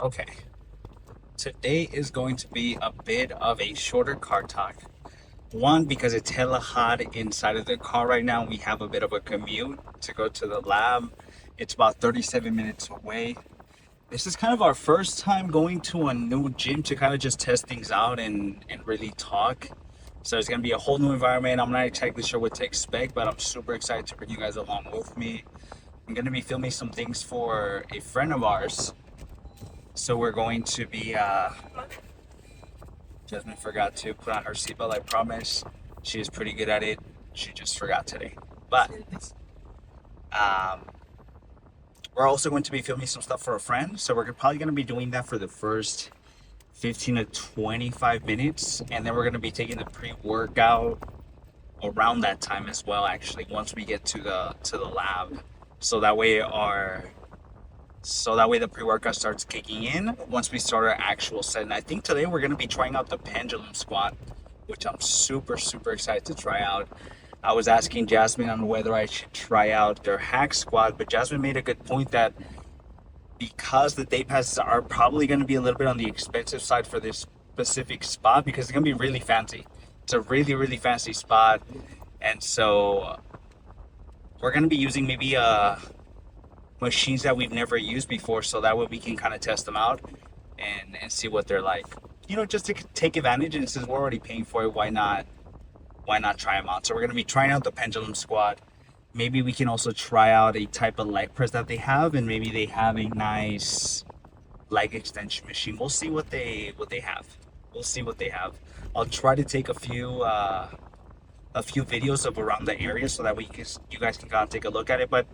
Okay, today is going to be a bit of a shorter car talk. One, because it's hella hot inside of the car right now. We have a bit of a commute to go to the lab. It's about 37 minutes away. This is kind of our first time going to a new gym to kind of just test things out and really talk. So it's going to be a whole new environment. I'm not exactly sure what to expect, but I'm super excited to bring you guys along with me. I'm going to be filming some things for a friend of ours. So we're going to be Jasmine forgot to put on her seatbelt, I promise. She is pretty good at it. She just forgot today. But um, we're also going to be filming some stuff for a friend. So we're probably going to be doing that for the first 15 to 25 minutes. And then we're going to be taking the pre-workout around that time as well, actually, once we get to the lab. So that way the pre-workout starts kicking in once we start our actual set. And I think today we're going to be trying out the pendulum squat, which I'm super excited to try out. I was asking Jasmine on whether I should try out their hack squat, but Jasmine made a good point that because the day passes are probably going to be a little bit on the expensive side for this specific spot, because it's going to be really fancy. It's a really fancy spot. And so we're going to be using maybe machines that we've never used before, so that way we can kind of test them out and see what they're like. Just to take advantage. And since we're already paying for it, why not try them out? So we're gonna be trying out the pendulum squat. Maybe we can also try out a type of leg press that they have, and maybe they have a nice leg extension machine. We'll see what they have. We'll see what they have. I'll try to take a few videos of around the area so that you guys can kind of take a look at it. But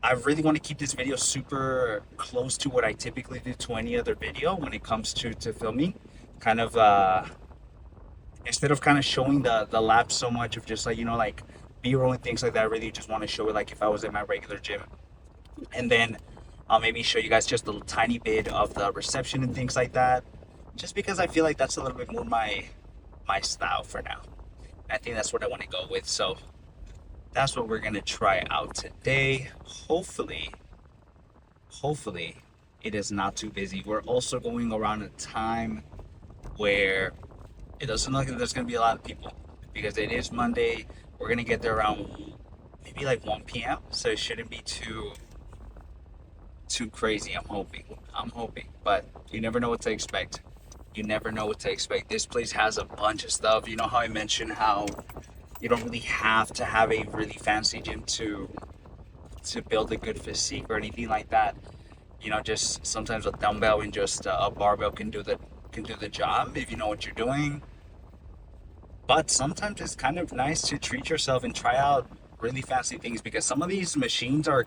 I really want to keep this video super close to what I typically do to any other video when it comes to filming. Kind of instead of kind of showing the lab so much of just like B-roll and things like that, I really just want to show it like if I was in my regular gym. And then I'll maybe show you guys just a little tiny bit of the reception and things like that. Just because I feel like that's a little bit more my style for now. I think that's what I want to go with. So that's what we're gonna try out today. Hopefully it is not too busy. We're also going around a time where it doesn't look like there's gonna be a lot of people, because it is Monday. We're gonna get there around maybe like 1 p.m. So it shouldn't be too crazy. I'm hoping, but you never know what to expect. You never know what to expect. This place has a bunch of stuff. You know how I mentioned how you don't really have to have a really fancy gym to build a good physique or anything like that. Just sometimes a dumbbell and just a barbell can do the job if you know what you're doing. But sometimes it's kind of nice to treat yourself and try out really fancy things, because some of these machines I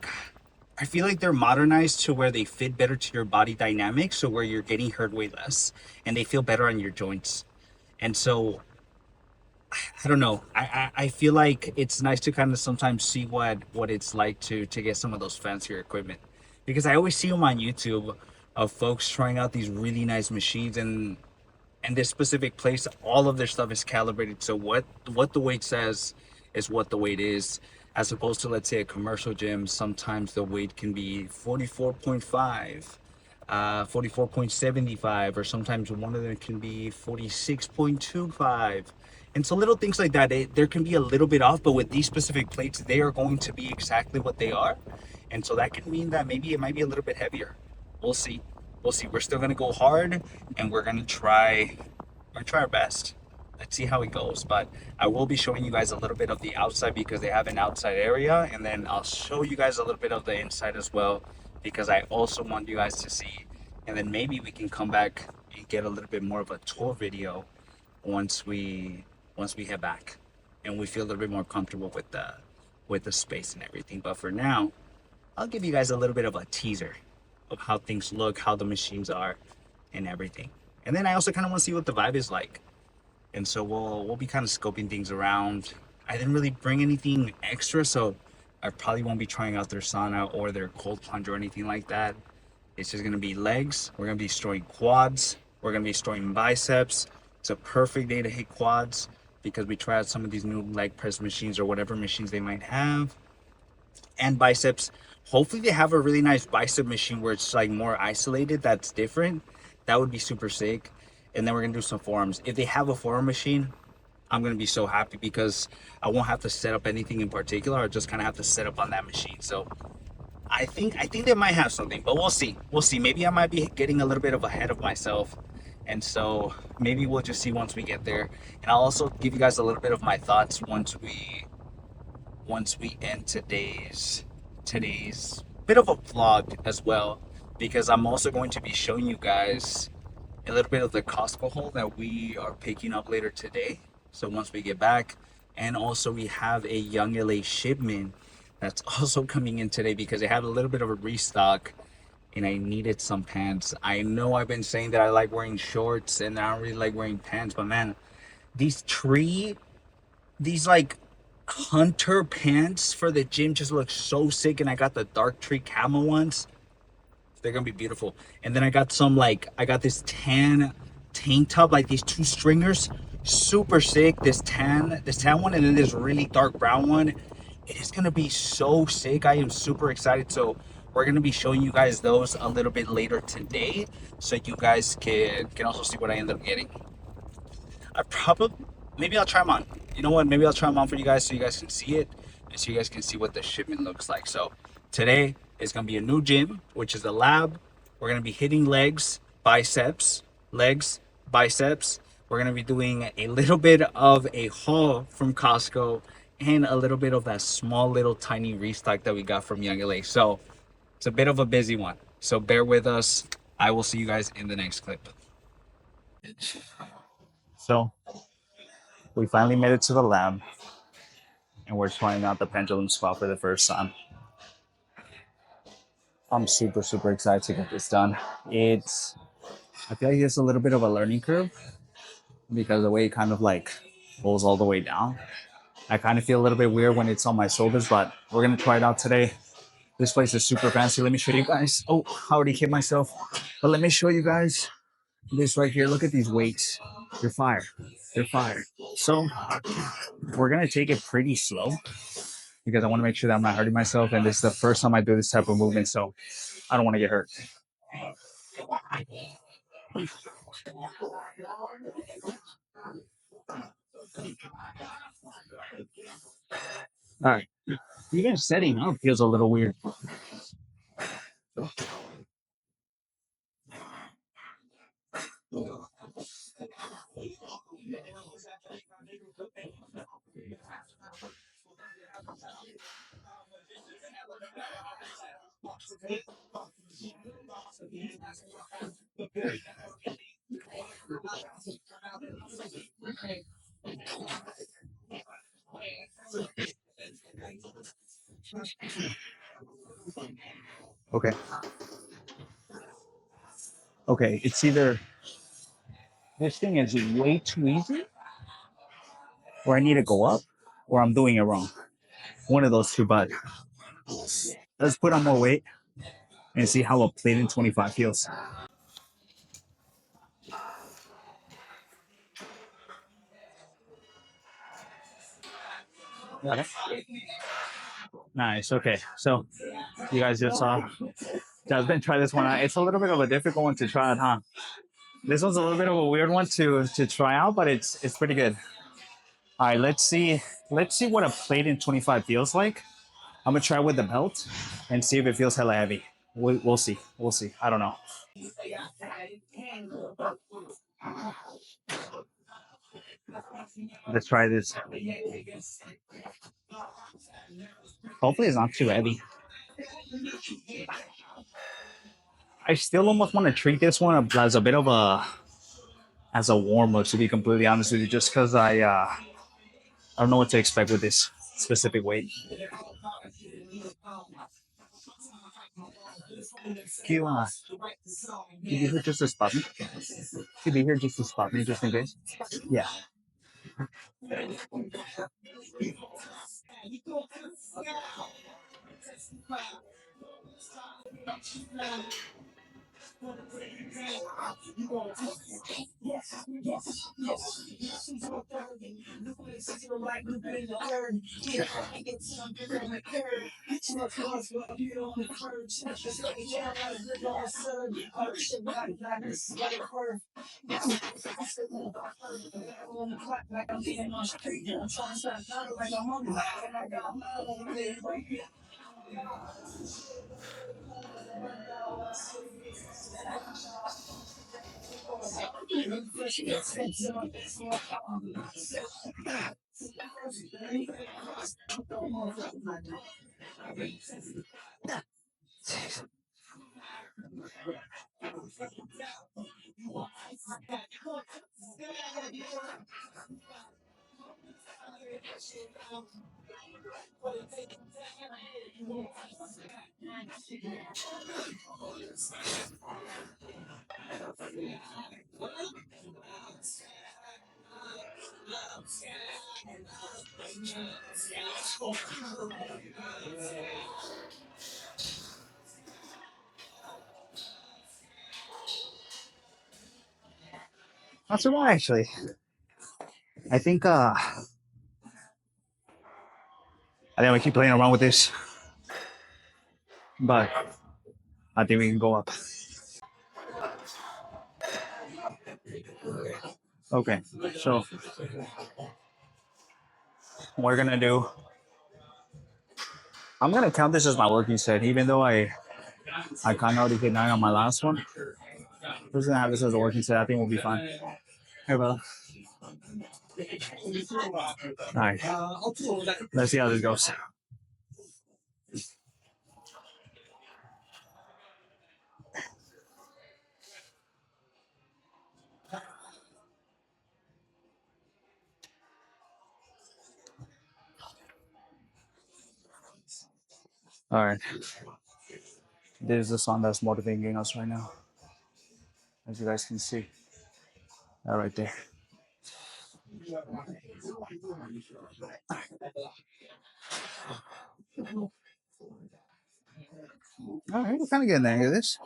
feel like they're modernized to where they fit better to your body dynamics, so where you're getting hurt way less and they feel better on your joints. And so I don't know. I feel like it's nice to kind of sometimes see what it's like to get some of those fancier equipment, because I always see them on YouTube of folks trying out these really nice machines, and this specific place, all of their stuff is calibrated. So what the weight says is what the weight is, as opposed to, let's say, a commercial gym. Sometimes the weight can be 44.5, 44.75, or sometimes one of them can be 46.25. And so little things like that, there can be a little bit off, but with these specific plates, they are going to be exactly what they are. And so that can mean that maybe it might be a little bit heavier. We'll see. We'll see. We're still gonna go hard, and we're gonna try our best. Let's see how it goes. But I will be showing you guys a little bit of the outside, because they have an outside area, and then I'll show you guys a little bit of the inside as well, because I also want you guys to see. And then maybe we can come back and get a little bit more of a tour video once we head back and we feel a little bit more comfortable with the space and everything. But for now, I'll give you guys a little bit of a teaser of how things look, how the machines are, and everything. And then I also kind of want to see what the vibe is like. And so we'll be kind of scoping things around. I didn't really bring anything extra, so I probably won't be trying out their sauna or their cold plunge or anything like that. It's just gonna be legs. We're gonna be storing quads. We're gonna be storing biceps. It's a perfect day to hit quads, because we tried out some of these new leg press machines or whatever machines they might have. And biceps, Hopefully they have a really nice bicep machine where it's like more isolated, that's different. That would be super sick. And then we're gonna do some forearms. If they have a forearm machine, I'm gonna be so happy because I won't have to set up anything in particular. I'll just kind of have to set up on that machine. So I think they might have something, but we'll see. We'll see. Maybe I might be getting a little bit of ahead of myself, and so maybe we'll just see once we get there. And I'll also give you guys a little bit of my thoughts once we end today's bit of a vlog as well, because I'm also going to be showing you guys a little bit of the Costco haul that we are picking up later today. So once we get back, and also we have a YoungLA shipment that's also coming in today because they have a little bit of a restock and I needed some pants. I know I've been saying that I like wearing shorts and I don't really like wearing pants, but man, these tree, these like hunter pants for the gym just look so sick, and I got the dark tree camo ones. They're gonna be beautiful. And then I got this tan tank top, like these two stringers, super sick. This tan one, and then this really dark brown one. It is gonna be so sick. I am super excited. So we're gonna be showing you guys those a little bit later today, so you guys can also see what I ended up getting. I probably maybe I'll try them on. You know what? Maybe I'll try them on for you guys so you guys can see it and so you guys can see what the shipment looks like. So today is gonna be a new gym, which is the lab. We're gonna be hitting legs, biceps. We're gonna be doing a little bit of a haul from Costco and a little bit of that small little tiny restock that we got from YoungLA. So it's a bit of a busy one. So bear with us. I will see you guys in the next clip. So we finally made it to the lab and we're trying out the pendulum squat for the first time. I'm super, super excited to get this done. I feel like it's a little bit of a learning curve because the way it kind of like goes all the way down. I kind of feel a little bit weird when it's on my shoulders, but we're gonna try it out today. This place is super fancy. Let me show you guys. Oh, I already hit myself. But let me show you guys this right here. Look at these weights. They're fire. They're fire. So we're gonna take it pretty slow because I want to make sure that I'm not hurting myself. And this is the first time I do this type of movement, so I don't want to get hurt. All right. Even setting up feels a little weird. Okay. Okay. It's either this thing is way too easy, or I need to go up, or I'm doing it wrong. One of those two, but let's put on more weight and see how a plate in 25 feels. Okay. Nice. Okay. So you guys just saw. Jasmine, try this one out. It's a little bit of a difficult one to try out, huh? This one's a little bit of a weird one to try out, but it's pretty good. All right, let's see. Let's see what a plate in 25 feels like. I'm gonna try with the belt and see if it feels hella heavy. We'll see. We'll see. I don't know. Let's try this. Hopefully, it's not too heavy. I still almost want to treat this one as a bit of a warm up. To be completely honest with you, just because I don't know what to expect with this specific weight. Can you be here just to spot me? Can you be here just to spot me, just in case? Yeah. Not so bad actually. I think we keep playing around with this, but I think we can go up. Okay, so we're gonna do. I'm gonna count this as my working set, even though I kind of already hit 9 on my last one. We're just gonna have this as a working set. I think we'll be fine. Hey, brother. All right, let's see how this goes. All right, this is the song that's motivating us right now, as you guys can see. That right there. All right, we're kind of getting the hang of this.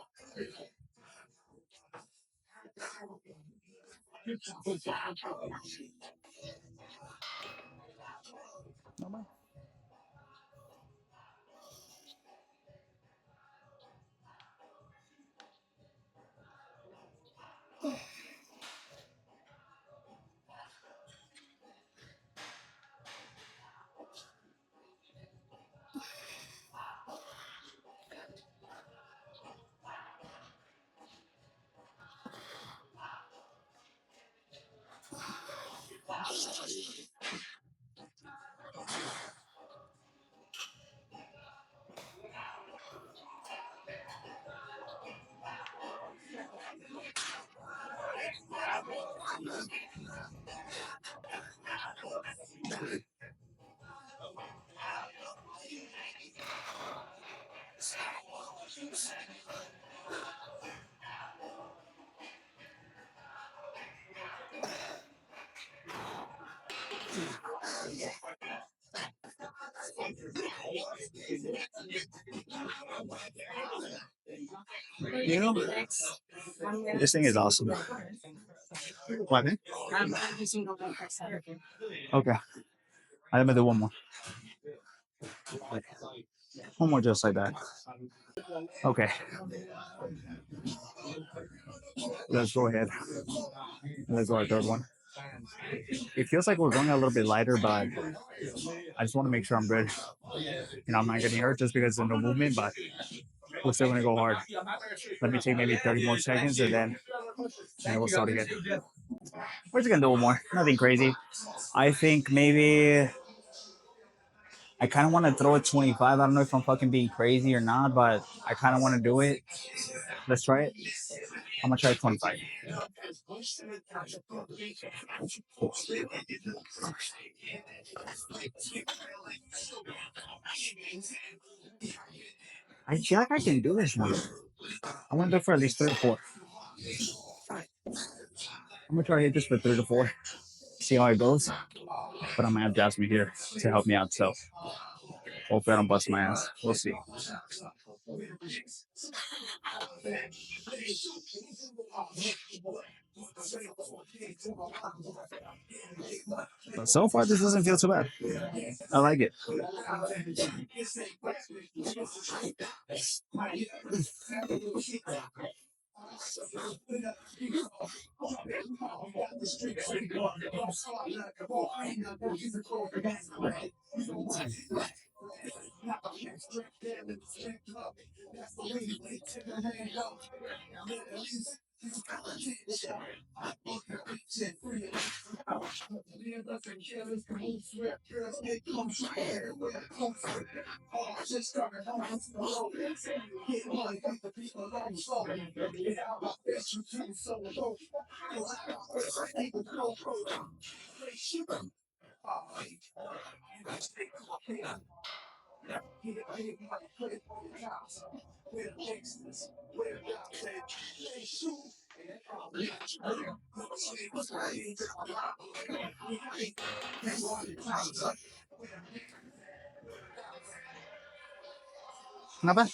You know, this thing is awesome. What? Okay, I'm gonna do one more. One more just like that. Okay, let's go ahead. Let's go our third one. It feels like we're going a little bit lighter, but I just want to make sure I'm good. I'm not getting hurt just because of no movement, but we're still gonna go hard. Let me take maybe 30 more seconds and we'll start again. We're just gonna do one more. Nothing crazy. I think maybe I kind of want to throw a 25. I don't know if I'm fucking being crazy or not, but I kind of want to do it. Let's try it. I'm gonna try 25. I feel like I can do this one. I want to do it for at least 3 to 4. I'm gonna try to hit this for 3 to 4. See how it goes. But I'm gonna have Jasmine here to help me out. So hopefully I don't bust my ass. We'll see. But so far, this doesn't feel too bad. I like it. Not bad.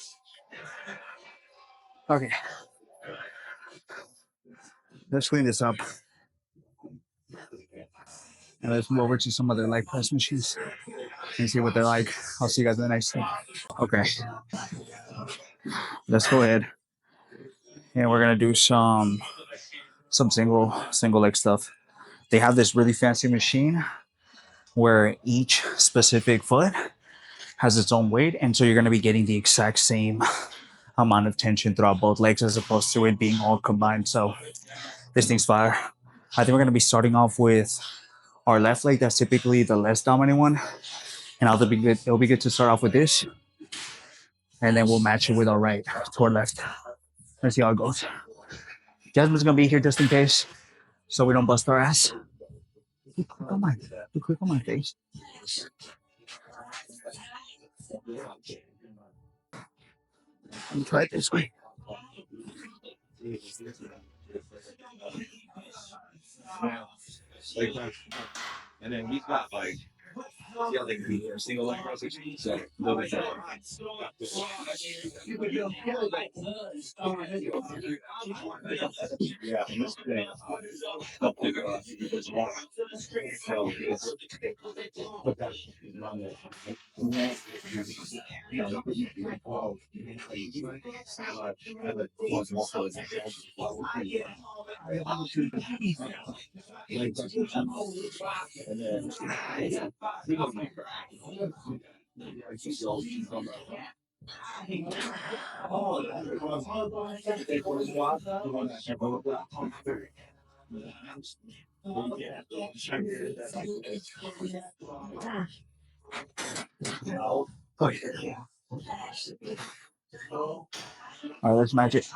Okay, let's clean this up and let's move over to some other leg press machines and see what they're like. I'll see you guys in the next one. Okay, let's go ahead and we're gonna do some single leg stuff. They have this really fancy machine where each specific foot has its own weight, and so you're gonna be getting the exact same amount of tension throughout both legs as opposed to it being all combined. So this thing's fire. I think we're gonna be starting off with our left leg. That's typically the less dominant one, and it'll be good. It'll be good to start off with this, and then we'll match it with our right to our left. Let's see how it goes. Jasmine's gonna be here just in case, so we don't bust our ass. You click on my, you click on my face. Let me try it this way. And then we've got like yeah, like single leg press machines. So yeah, and this thing. Okay. All right, let's match it.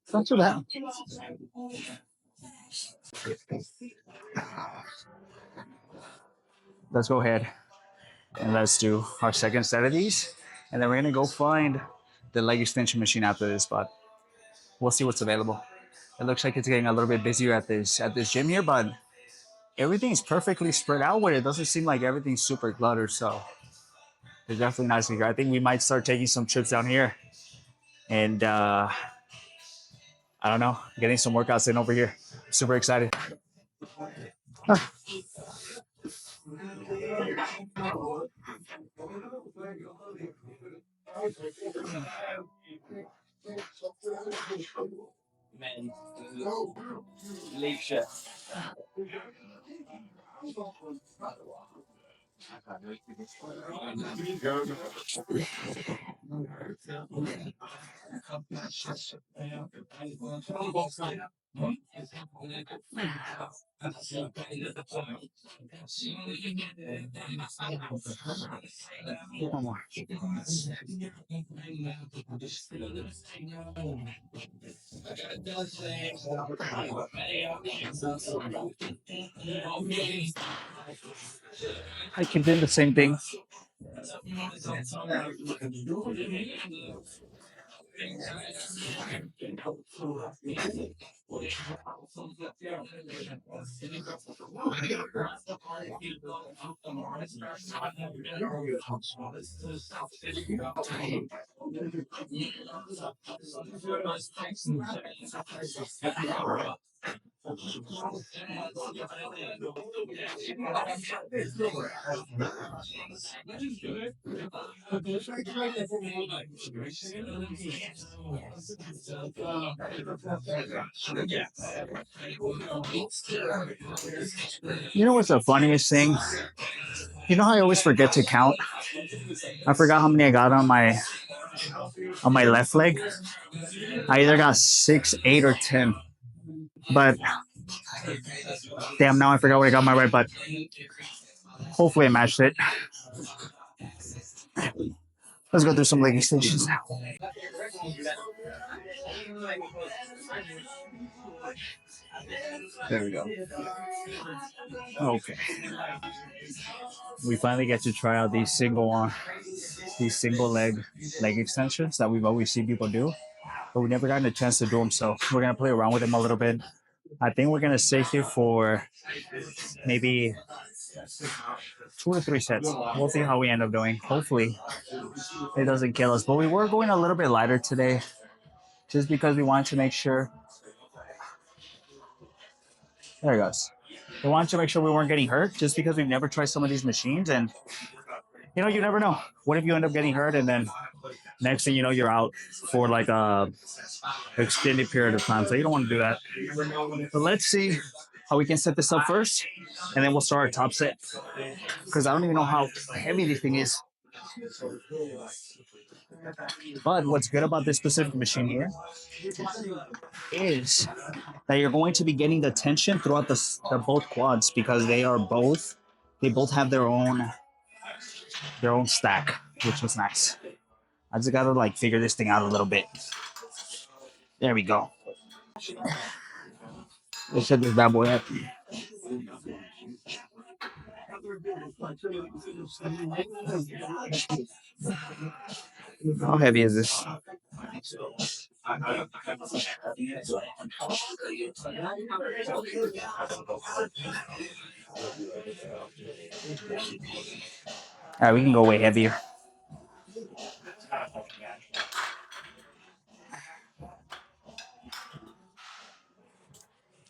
It's not too bad. Let's go ahead and let's do our second set of these, and then we're gonna go find the leg extension machine after this, but we'll see what's available. It looks like it's getting a little bit busier at this gym here, but everything's perfectly spread out where it doesn't seem like everything's super cluttered. So it's definitely nice to hear. I think we might start taking some trips down here and I don't know, getting some workouts in over here. Super excited. One more. I can do the same thing. You know what's the funniest thing? You know how I always forget to count? I forgot how many I got on my left leg. I either got 6, 8, or 10. But damn, now I forgot what I got on my right. But hopefully I matched it. Let's go through some leg extensions now. There we go. Okay. We finally get to try out these single leg extensions that we've always seen people do, but we never gotten a chance to do them. So we're gonna play around with them a little bit. I think we're gonna stay here for maybe 2 or 3 sets. We'll see how we end up doing. Hopefully, it doesn't kill us. But we were going a little bit lighter today, just because we wanted to make sure. There it goes. We wanted to make sure we weren't getting hurt, just because we've never tried some of these machines, and you never know. What if you end up getting hurt, and then next thing you know, you're out for like a extended period of time. So you don't want to do that. But let's see how we can set this up first, and then we'll start our top set. Because I don't even know how heavy this thing is. But what's good about this specific machine here is that you're going to be getting the tension throughout the both quads, because they both have their own stack, which was nice. I just gotta like figure this thing out a little bit. There we go. Let's set this bad boy up. How heavy is this? All right, we can go way heavier.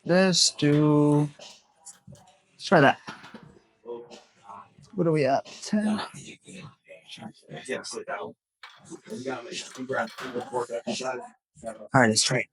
Let's try that. What are we at? 10. All right, let's try it.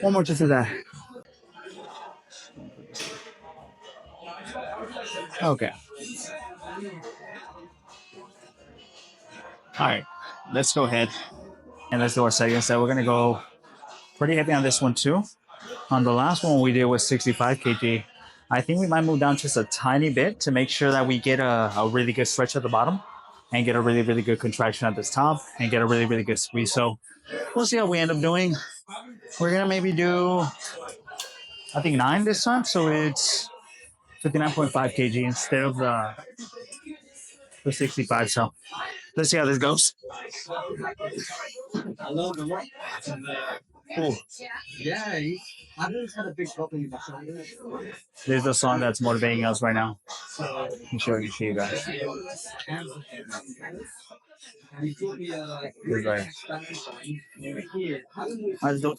One more just to that. Okay. All right, let's go ahead and let's do our second set. We're gonna go pretty heavy on this one too. On the last one we did was 65 kg. I think we might move down just a tiny bit to make sure that we get a really good stretch at the bottom and get a really, really good contraction at the top and get a really, really good squeeze. So we'll see how we end up doing. We're gonna maybe do, I think 9 this time. So it's 59.5 kg instead of the 65. So let's see how this goes. Cool. This is the song that's motivating us right now. I'm sure you see you guys. This guy. I don't.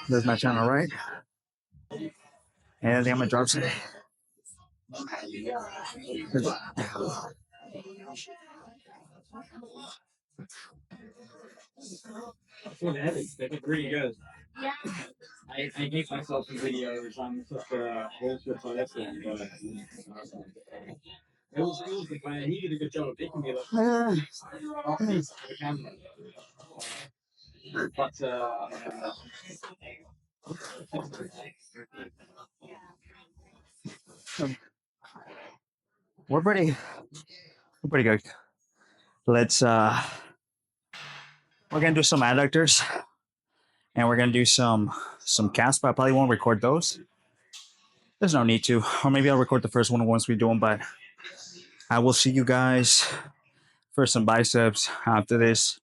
There's my channel, right? And I think I'm gonna drop some. We're pretty good. Let's we're gonna do some adductors and we're gonna do some casts, but I probably won't record those. There's no need to. Or maybe I'll record the first one once we do them, but I will see you guys for some biceps after this.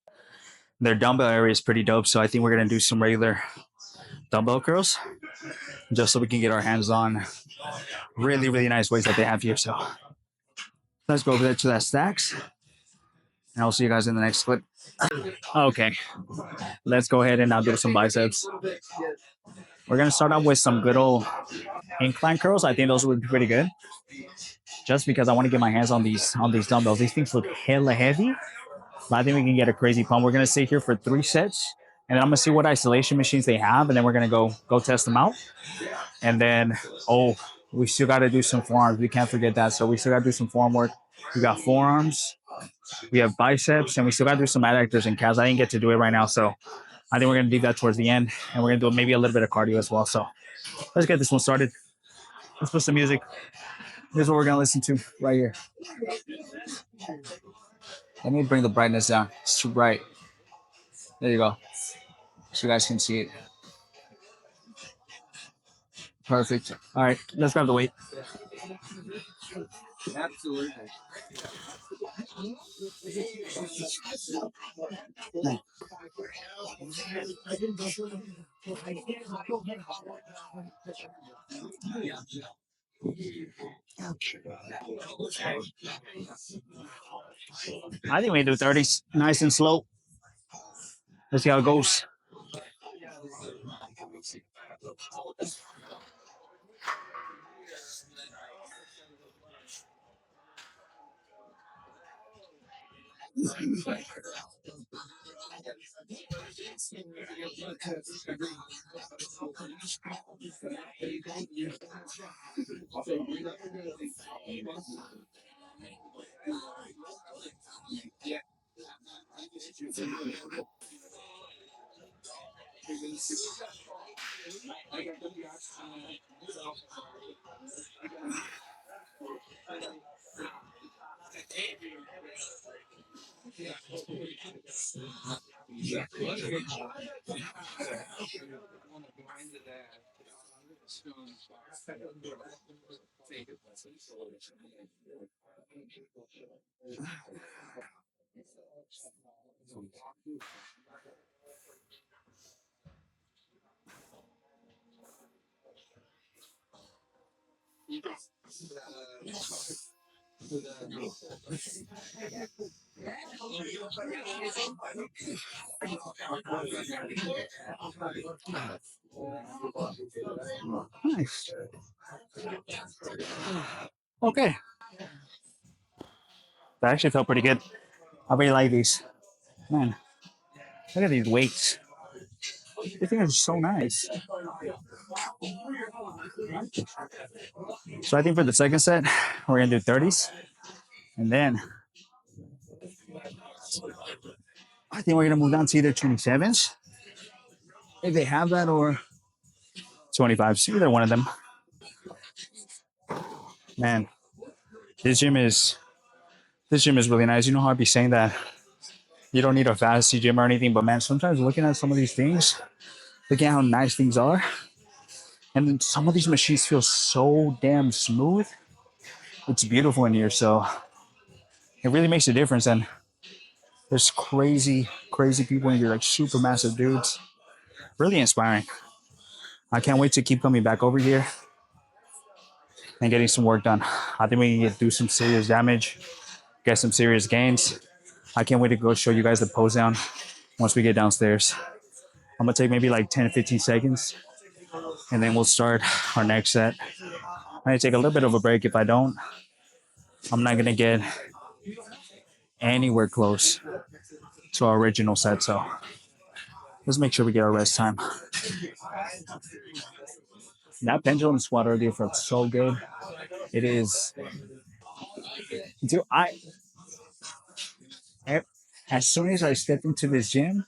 Their dumbbell area is pretty dope, so I think we're gonna do some regular dumbbell curls just so we can get our hands on really, really nice weights that they have here. So let's go over there to that stacks, and I'll see you guys in the next clip. Okay, let's go ahead and now do some biceps. We're gonna start out with some good old incline curls. I think those would be pretty good, just because I want to get my hands on these dumbbells. These things look hella heavy, but I think we can get a crazy pump. We're gonna sit here for 3 sets, and then I'm gonna see what isolation machines they have, and then we're gonna go test them out. And then we still got to do some forearms. We can't forget that. So we still got to do some forearm work. We got forearms, we have biceps, and we still got to do some adductors and calves. I didn't get to do it right now, so I think we're gonna do that towards the end, and we're gonna do maybe a little bit of cardio as well. So let's get this one started. Let's put some music. Here's what we're gonna listen to right here. Let me bring the brightness down. It's too bright. There you go. So you guys can see it. Perfect. All right, let's grab the weight. I think we do 30s, nice and slow. Let's see how it goes. Nice. Okay. That actually felt pretty good. I really like these. Man, look at these weights. These things are so nice. So I think for the second set, we're gonna do 30s. And then I think we're gonna move down to either 27s, if they have that, or 25s. Either one of them. Man, this gym is this gym is really nice. You know how I'd be saying that you don't need a fancy gym or anything, but man, sometimes looking at some of these things, looking at how nice things are, and then some of these machines feel so damn smooth. It's beautiful in here, so it really makes a difference. And there's crazy, crazy people in here, like super massive dudes. Really inspiring. I can't wait to keep coming back over here and getting some work done. I think we can do some serious damage, get some serious gains. I can't wait to go show you guys the pose down once we get downstairs. I'm gonna take maybe like 10 to 15 seconds and then we'll start our next set. I'm gonna take a little bit of a break. If I don't, I'm not gonna get anywhere close to our original set. So let's make sure we get our rest time. That pendulum squat earlier felt so good. It is, dude. As soon as I stepped into this gym,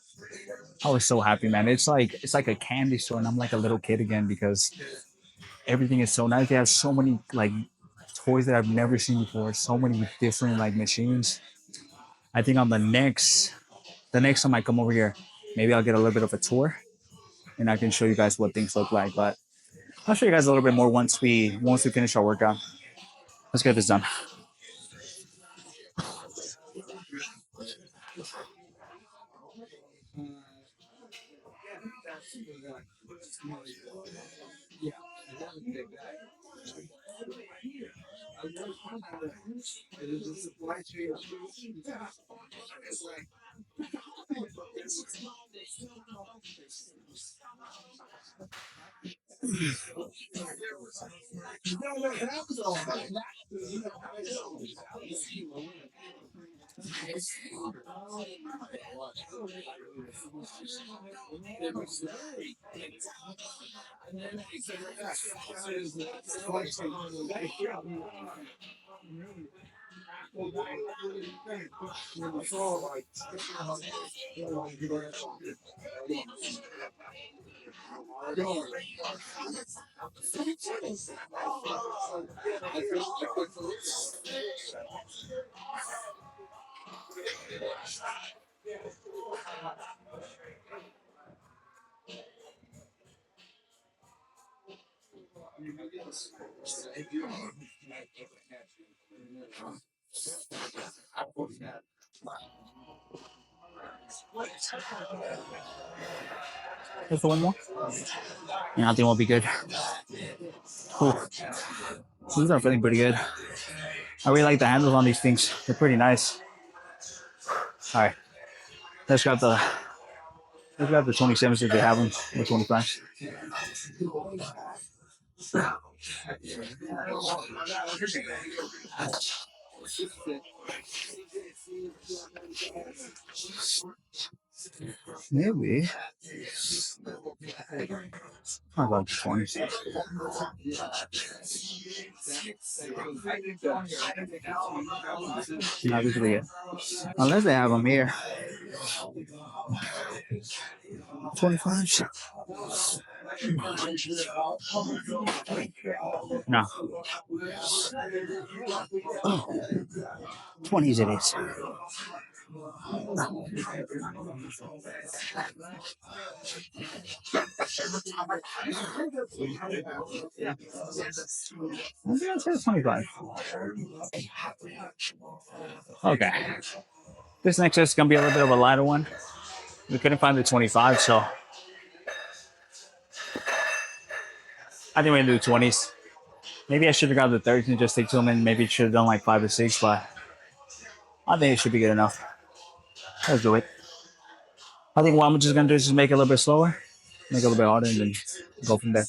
I was so happy, man. It's like a candy store, and I'm like a little kid again because everything is so nice. They have so many like toys that I've never seen before. So many different like machines. I think on the next time I come over here, maybe I'll get a little bit of a tour, and I can show you guys what things look like. But I'll show you guys a little bit more once we finish our workout. Let's get this done. Just one more, and I think we'll be good. Cool. These are feeling pretty good. I really like the handles on these things. They're pretty nice. All right, let's grab the 27s if they have them, or 25s. Maybe. How about 20s? Not usually it. Unless they have them here. 25s? No. 20s it is. Let's say 25. Okay. This next is gonna be a little bit of a lighter one. We couldn't find the 25, so I think we're gonna do 20s. Maybe I should have got the 30s and just stick to them, and maybe should have done like 5 or 6, but I think it should be good enough. Let's do it. I think what I'm just gonna do is just make it a little bit slower, make it a little bit harder, and then go from there.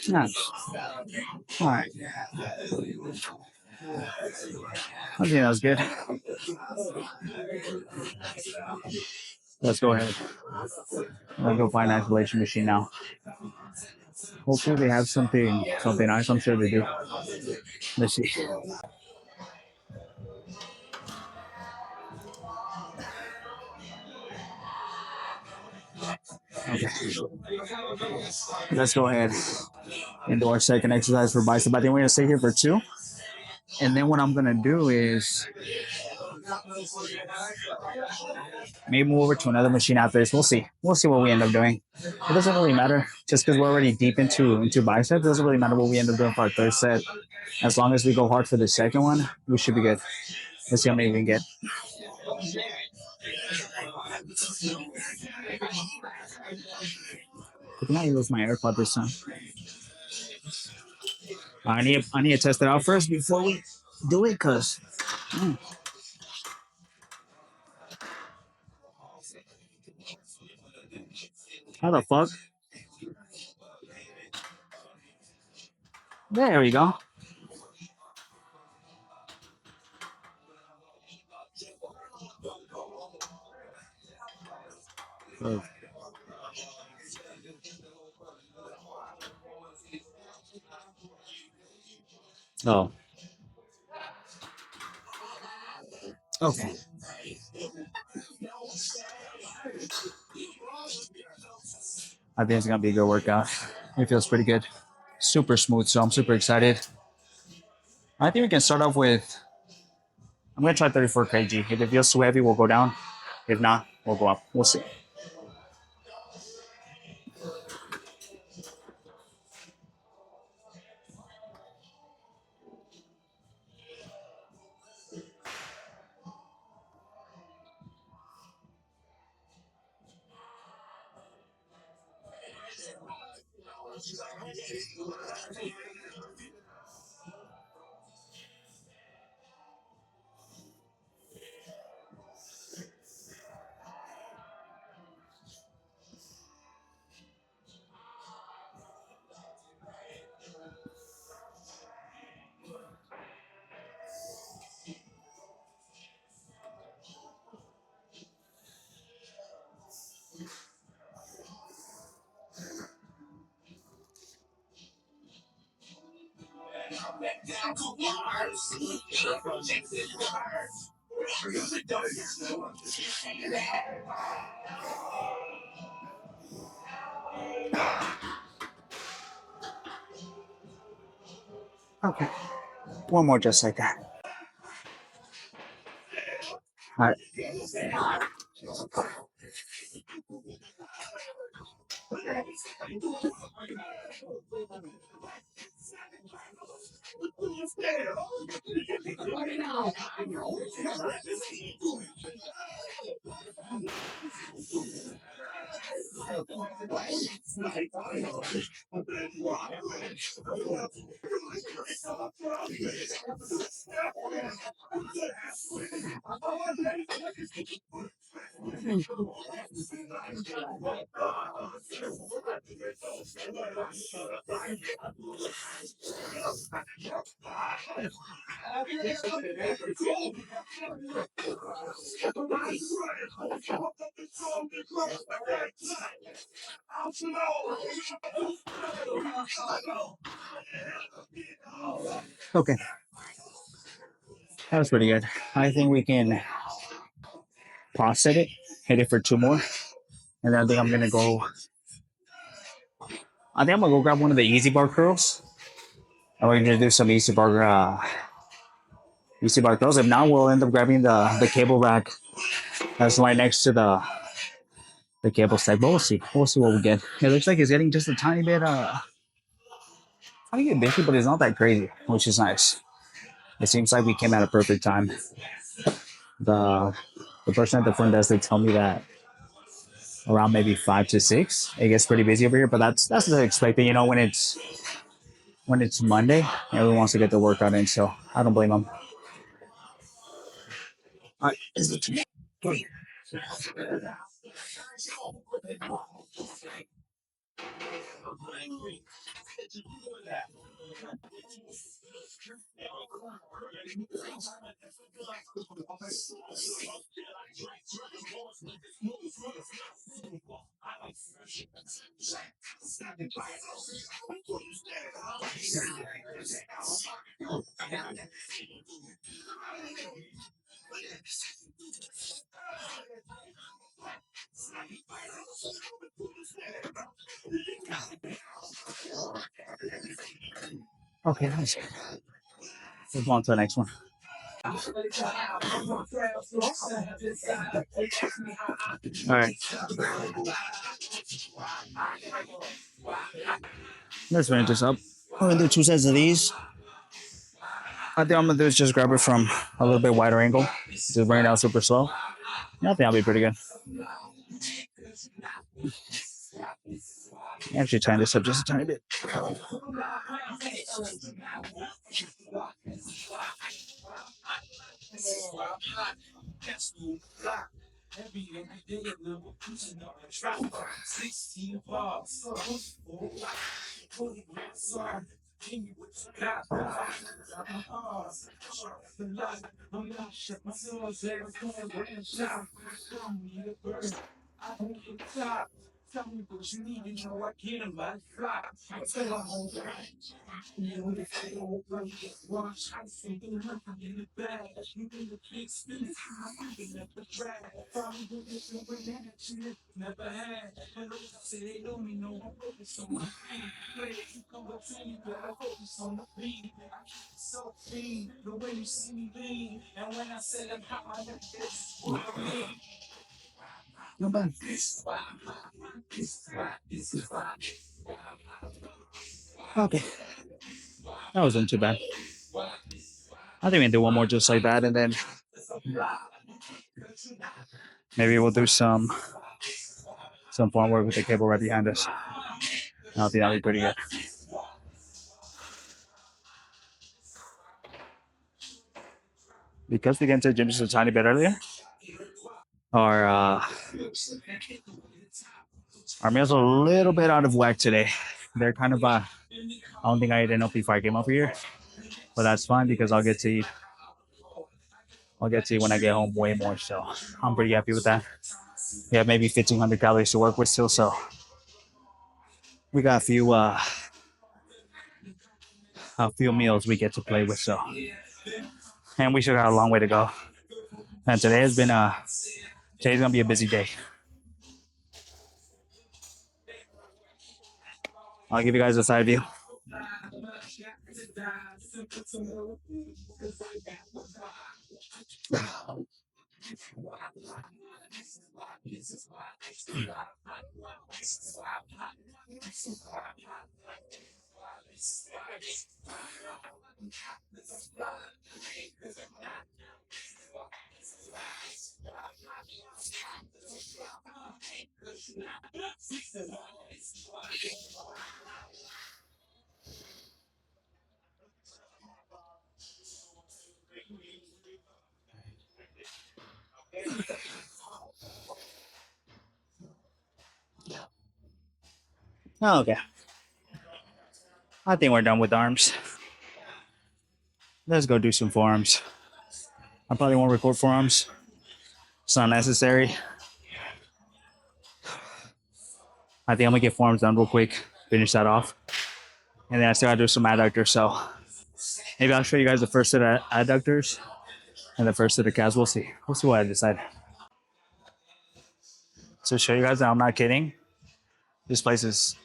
Nice. All right. I think that was good. Let's go ahead. I'm gonna go find an isolation machine now. Hopefully they have something nice. I'm sure they do. Let's see. Okay. Let's go ahead and do our second exercise for bicep. I think we're gonna stay here for 2. And then what I'm gonna do is maybe move over to another machine after this. We'll see. We'll see what we end up doing. It doesn't really matter just because we're already deep into bicep. It doesn't really matter what we end up doing for our third set. As long as we go hard for the second one, we should be good. Let's see how many we can get. Could not use my AirPod this time. I need to test it out first before we do it, cause how the fuck? There we go. Oh. Oh. Okay. I think it's gonna be a good workout. It feels pretty good. Super smooth, so I'm super excited. I think we can start off with. I'm gonna try 34 kg. If it feels too heavy, we'll go down. If not, we'll go up. We'll see. Okay. One more just like that. All right. Okay, that was pretty good. I think we can pause it, hit it for two more, and then I think I'm gonna go. I think I'm gonna go grab one of the easy bar curls. And we're gonna do some easy bar curls. If not, we'll end up grabbing the cable rack that's right next to the cable stack. But we'll see. We'll see what we get. It looks like it's getting just a tiny bit busy, but it's not that crazy, which is nice. It seems like we came at a perfect time. The the person at the front desk, they tell me that around maybe 5 to 6, it gets pretty busy over here. But that's to expect. You know, when it's Monday, everyone wants to get the workout in, so I don't blame them. Okay, nice. Let's move on to the next one. All right, let's finish this up. I'm gonna do two sets of these. I think I'm gonna do is just grab it from a little bit wider angle. Just bring it down super slow. Yeah, I think I'll be pretty good. Actually, tighten this up just a tiny bit. Not bad. Okay, that wasn't too bad. I think we can do one more just like that, and then maybe we'll do some farm work with the cable right behind us. I think that'll be pretty good. Because we get into the gym just a tiny bit earlier, our our meals are a little bit out of whack today. They're kind of I don't think I ate enough before I came over here, but that's fine because I'll get to eat when I get home way more. So I'm pretty happy with that. We have maybe 1,500 calories to work with still, so we got a few meals we get to play with. So and we still got a long way to go. And today's gonna be a busy day. I'll give you guys a side view. Oh, okay. I think we're done with arms. Let's go do some forearms. I probably won't record forearms. It's not necessary. I think I'm gonna get forearms done real quick, finish that off. And then I still gotta do some adductors. So maybe I'll show you guys the first set of adductors and the first set of calves. We'll see. We'll see what I decide. So show you guys that I'm not kidding. This place is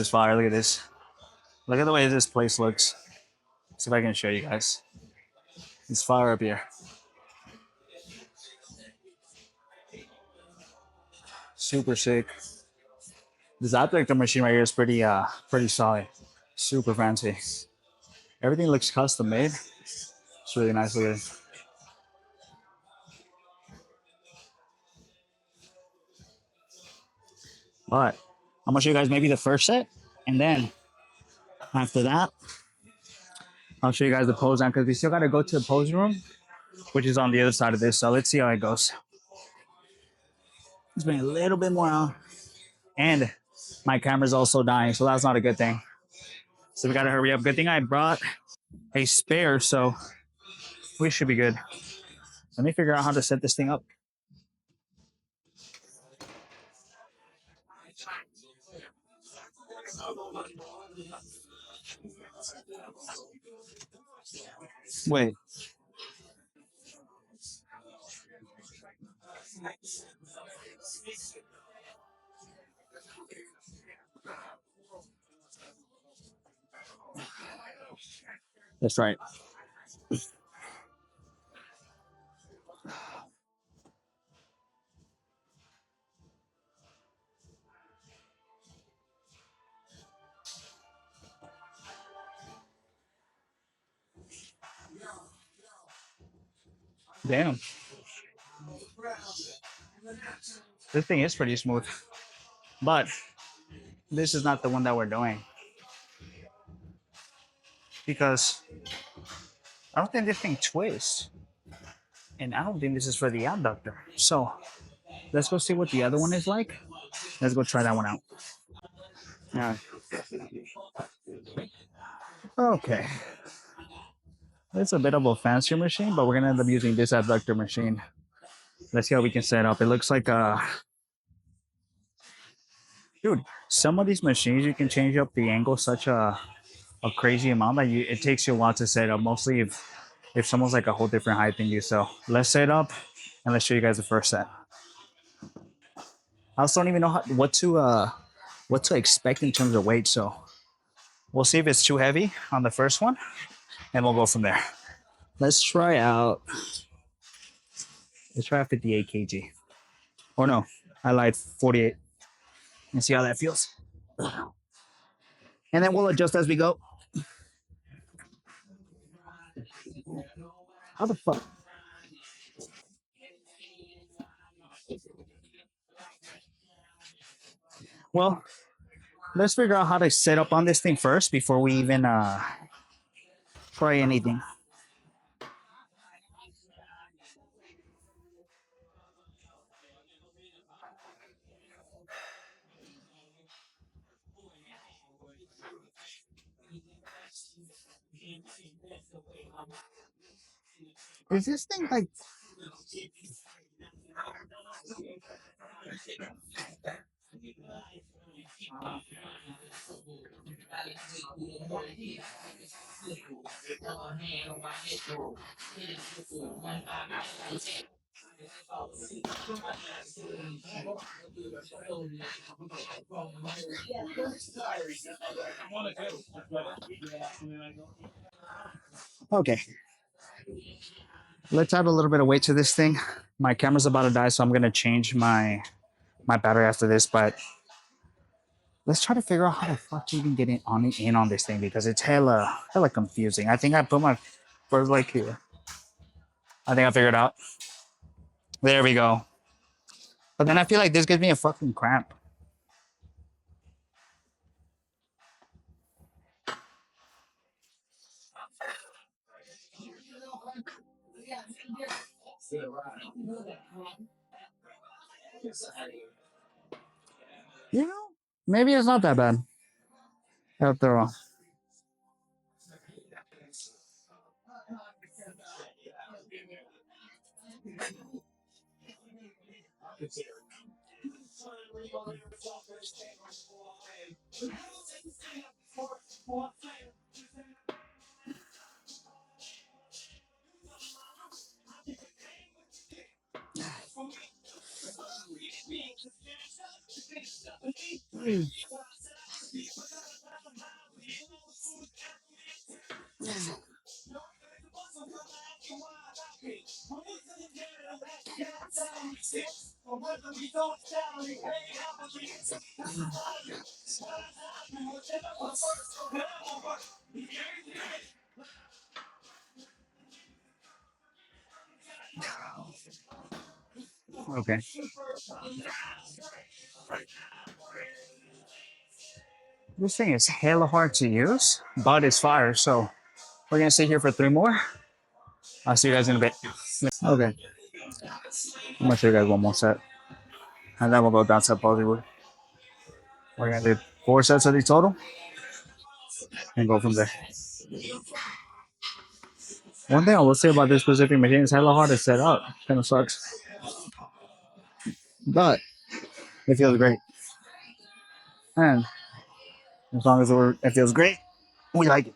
fire. Look at this. Look at the way this place looks. See if I can show you guys. It's fire up here. Super sick. This abductor machine right here is pretty solid. Super fancy. Everything looks custom made. It's really nice looking. But I'm gonna show you guys maybe the first set, and then after that, I'll show you guys the pose down because we still gotta go to the pose room, which is on the other side of this. So let's see how it goes. It's been a little bit more out, and my camera's also dying, so that's not a good thing. So we gotta hurry up. Good thing I brought a spare, so we should be good. Let me figure out how to set this thing up. Wait. That's right. Damn. This thing is pretty smooth. But this is not the one that we're doing. Because I don't think this thing twists. And I don't think this is for the abductor. So let's go see what the other one is like. Let's go try that one out. Yeah. Okay. It's a bit of a fancier machine, but we're gonna end up using this abductor machine. Let's see how we can set it up. It looks like dude, some of these machines you can change up the angle such a crazy amount that it takes you a while to set up. Mostly if someone's like a whole different height than you. So let's set up and let's show you guys the first set. I also don't even know what to expect in terms of weight. So we'll see if it's too heavy on the first one, and we'll go from there. Let's try out. Let's try out 58 kg. Or no, I lied, 48. And see how that feels. And then we'll adjust as we go. How the fuck? Well, let's figure out how to set up on this thing first before we even try anything. Is this thing like okay? Let's add a little bit of weight to this thing. My camera's about to die, so I'm gonna change my battery after this. But let's try to figure out how the fuck to even get in on this thing because it's hella confusing. I think I put my first leg here. I think I figured it out. There we go. But then I feel like this gives me a fucking cramp. You know, maybe it's not that bad after all. Okay. This thing is hella hard to use, but it's fire. So we're gonna sit here for 3 more. I'll see you guys in a bit. Okay. I'm gonna show you guys one more set, and then we'll go down to Bollywood. We're gonna do 4 sets of these total, and go from there. One thing I will say about this specific machine is hella hard to set up. Kind of sucks, but it feels great. And as long as it feels great, we like it.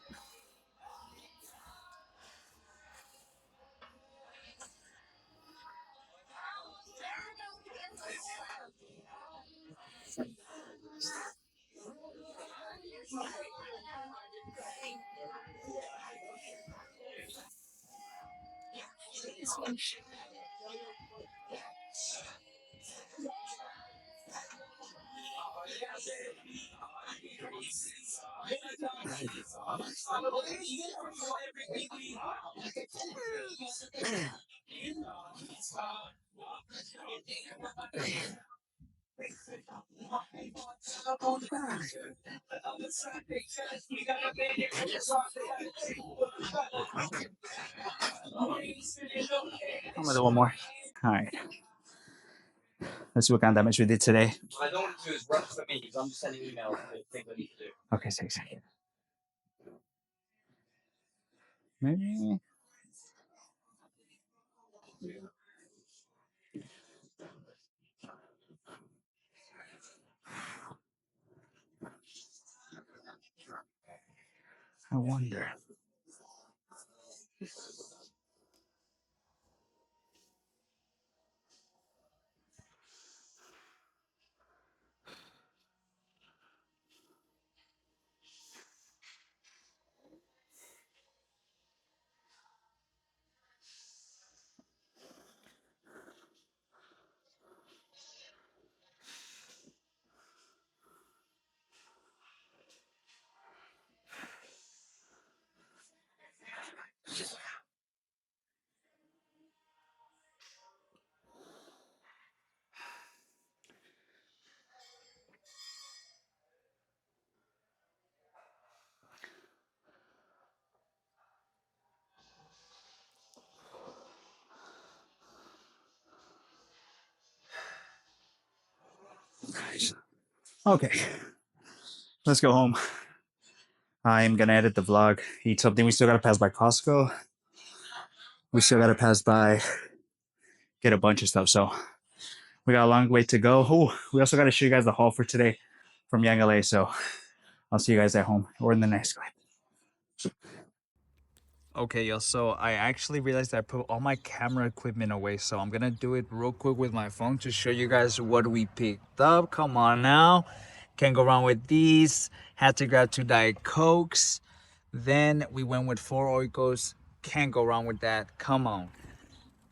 I'm gonna do one more. All right. Let's see what kind of damage we did today. I don't want to do is rush for me because I'm just sending emails to think what I need to do. Okay, 6 seconds. Maybe. I wonder. Okay, let's go home. I'm gonna edit the vlog, eat something. We still gotta pass by Costco. We still gotta pass by, get a bunch of stuff. So we got a long way to go. Oh, we also gotta show you guys the haul for today from YoungLA. So I'll see you guys at home or in the next clip. Okay, yo, so I actually realized I put all my camera equipment away, so I'm gonna do it real quick with my phone to show you guys what we picked up. Come on now. Can't go wrong with these. Had to grab 2 Diet Cokes. Then we went with 4 Oikos. Can't go wrong with that. Come on.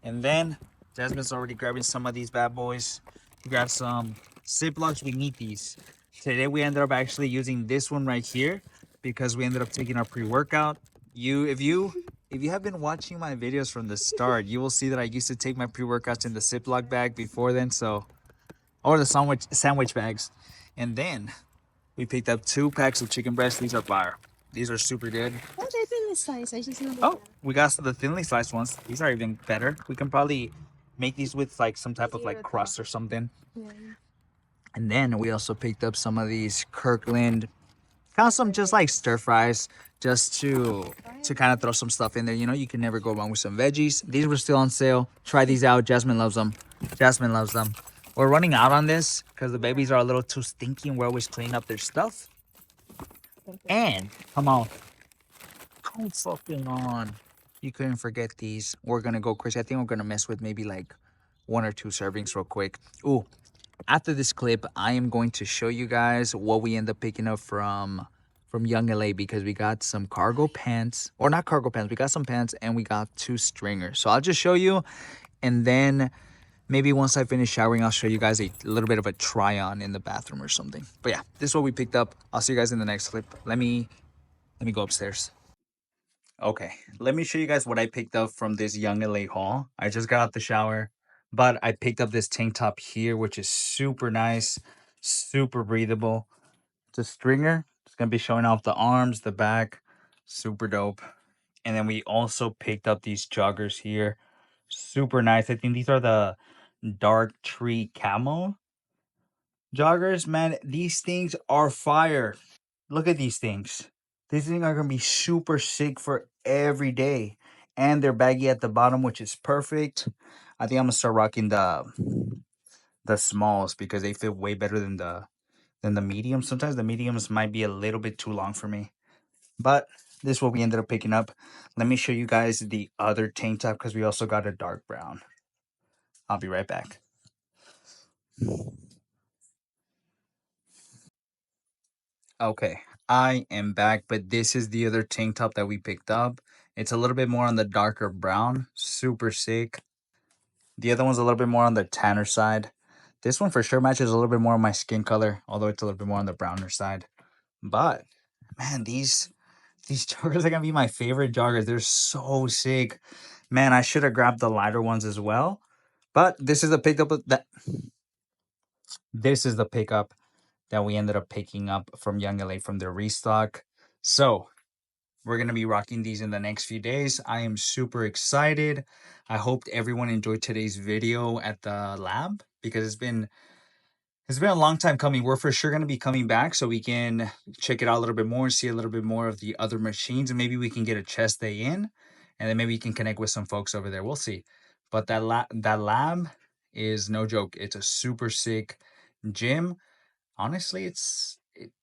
And then Jasmine's already grabbing some of these bad boys. We grabbed some Ziplocs. We need these. Today we ended up actually using this one right here because we ended up taking our pre-workout. If you have been watching my videos from the start, you will see that I used to take my pre-workouts in the Ziploc bag before then, or the sandwich bags. And then we picked up 2 packs of chicken breast. These are fire. These are super good. thinly sliced. I just know. Oh, we got the thinly sliced ones. These are even better. We can probably make these with like some type of like crust or something. Yeah. And then we also picked up some of these Kirkland, kind of some just like stir fries, just to kind of throw some stuff in there. You know, you can never go wrong with some veggies. These were still on sale. Try these out. Jasmine loves them. Jasmine loves them. We're running out on this because the babies are a little too stinky and we're always cleaning up their stuff. And come on, come fucking on. You couldn't forget these. We're gonna go crazy. I think we're gonna mess with maybe like 1 or 2 servings real quick. Ooh, after this clip, I am going to show you guys what we end up picking up from YoungLA, because we got some cargo pants, or not cargo pants, we got some pants and we got 2 stringers. So I'll just show you, and then maybe once I finish showering, I'll show you guys a little bit of a try on in the bathroom or something. But yeah, this is what we picked up. I'll see you guys in the next clip. Let me go upstairs. Okay, let me show you guys what I picked up from this YoungLA haul. I just got out the shower, but I picked up this tank top here, which is super nice, super breathable. It's a stringer. It's gonna be showing off the arms, the back, super dope. And then we also picked up these joggers here, super nice. I think these are the dark tree camo joggers. Man, these things are fire. Look at these things. These things are gonna be super sick for every day, and they're baggy at the bottom, which is perfect. I think I'm gonna start rocking the smalls because they fit way better than the mediums. Sometimes the mediums might be a little bit too long for me, but this is what we ended up picking up. Let me show you guys the other tank top because we also got a dark brown. I'll be right back. Okay, I am back, but this is the other tank top that we picked up. It's a little bit more on the darker brown, super sick. The other one's a little bit more on the tanner side. This one for sure matches a little bit more of my skin color, although it's a little bit more on the browner side. But man, these joggers are gonna be my favorite joggers. They're so sick. Man, I should have grabbed the lighter ones as well. But this is the pickup that this is the pickup that we ended up picking up from YoungLA from their restock. So we're going to be rocking these in the next few days. I am super excited. I hope everyone enjoyed today's video at the lab because it's been a long time coming. We're for sure going to be coming back so we can check it out a little bit more and see a little bit more of the other machines, and maybe we can get a chest day in, and then maybe we can connect with some folks over there. We'll see. But that lab is no joke. It's a super sick gym. Honestly, it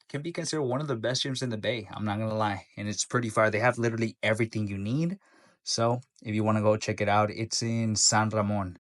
can be considered one of the best gyms in the Bay. I'm not gonna lie, and it's pretty far. They have literally everything you need. So if you want to go check it out, it's in San Ramon.